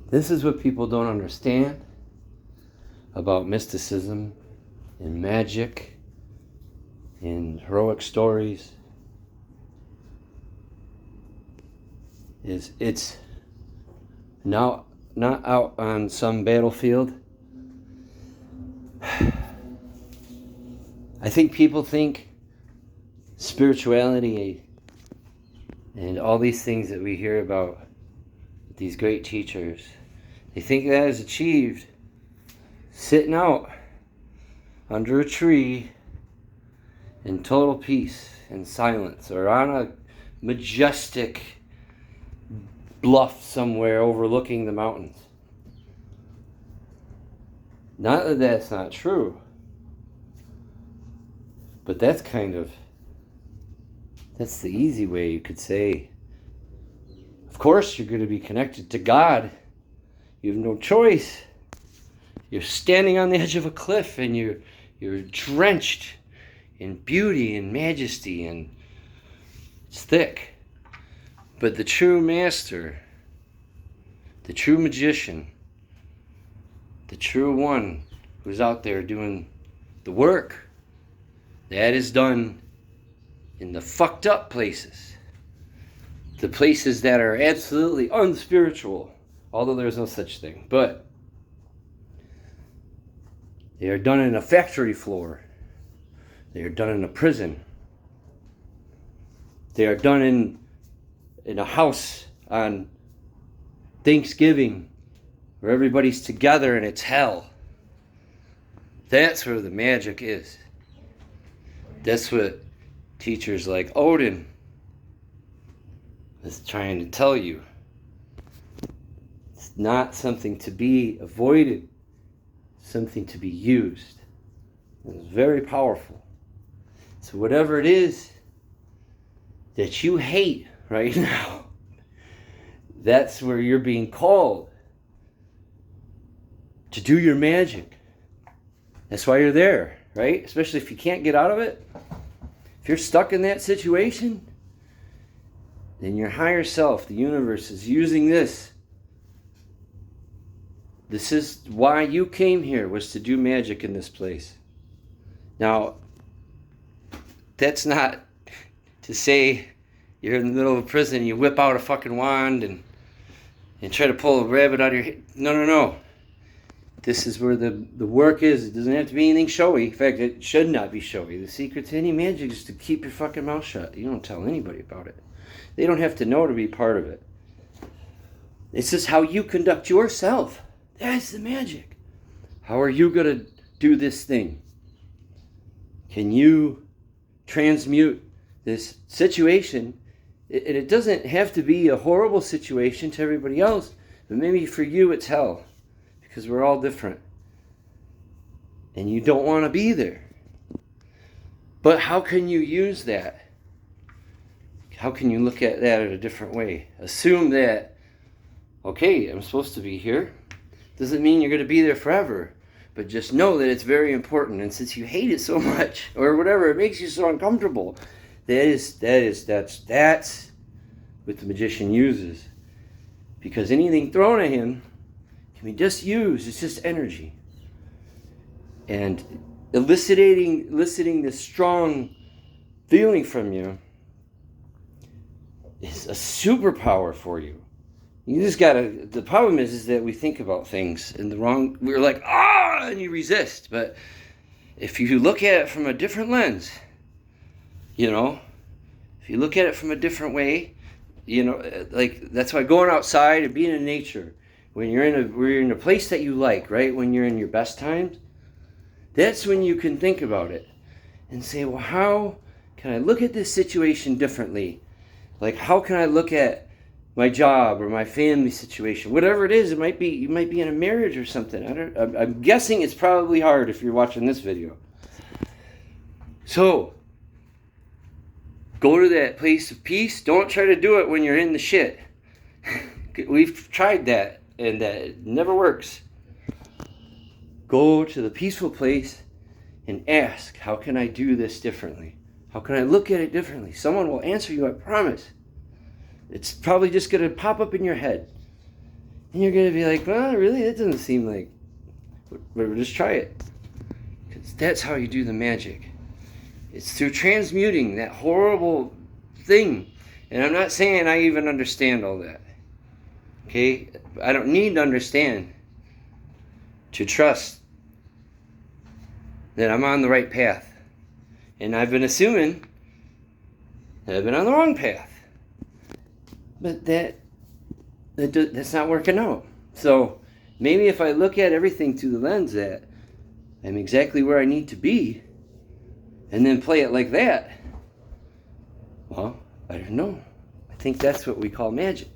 This is what people don't understand about mysticism and magic and heroic stories. Is it's now not out on some battlefield. I think people think spirituality and all these things that we hear about, these great teachers, they think that is achieved sitting out under a tree in total peace and silence, or on a majestic bluff somewhere overlooking the mountains. Not that that's not true, but that's the easy way. You could say, of course you're going to be connected to God. You have no choice. You're standing on the edge of a cliff and you're drenched in beauty and majesty, and it's thick. But the true master, the true magician, the true one who's out there doing the work, that is done in the fucked up places. The places that are absolutely unspiritual, although there's no such thing. But they are done in a factory floor. They are done in a prison. They are done in a house on Thanksgiving where everybody's together and it's hell. That's where the magic is. That's what teachers like Odin is trying to tell you. It's not something to be avoided, something to be used. It's very powerful. So whatever it is that you hate right now, that's where you're being called to do your magic. That's why you're there, right? Especially if you can't get out of it. If you're stuck in that situation, then your higher self, the universe, is using this. This is why you came here, was to do magic in this place. Now, that's not to say you're in the middle of a prison and you whip out a fucking wand and try to pull a rabbit out of your head. No. This is where the work is. It doesn't have to be anything showy. In fact, it should not be showy. The secret to any magic is to keep your fucking mouth shut. You don't tell anybody about it. They don't have to know to be part of it. It's just how you conduct yourself. That's the magic. How are you going to do this thing? Can you transmute this situation? And it doesn't have to be a horrible situation to everybody else, but maybe for you it's hell, because we're all different. And you don't want to be there. But how can you use that? How can you look at that in a different way? Assume that, okay, I'm supposed to be here. Doesn't mean you're going to be there forever. But just know that it's very important. And since you hate it so much, or whatever, it makes you so uncomfortable, that's what the magician uses. Because anything thrown at him can be just used. It's just energy. And eliciting this strong feeling from you is a superpower for you. You just gotta, the problem is that we think about things in the wrong, we're like, and you resist. But if you look at it from a different lens, if you look at it from a different way, like, that's why going outside and being in nature, when you're in a place that you like, right? When you're in your best times, that's when you can think about it and say, well, how can I look at this situation differently? Like, how can I look at my job or my family situation, whatever it is? It might be, you might be in a marriage or something. I'm guessing it's probably hard if you're watching this video. So, go to that place of peace. Don't try to do it when you're in the shit. We've tried that, and that never works. Go to the peaceful place and ask, how can I do this differently? How can I look at it differently? Someone will answer you, I promise. It's probably just going to pop up in your head. And you're going to be like, well, really? That doesn't seem like... But just try it. Because that's how you do the magic. It's through transmuting that horrible thing. And I'm not saying I even understand all that. Okay? I don't need to understand to trust that I'm on the right path. And I've been assuming that I've been on the wrong path. But that's not working out. So maybe if I look at everything through the lens that I'm exactly where I need to be, and then play it like that, well, I don't know. I think that's what we call magic.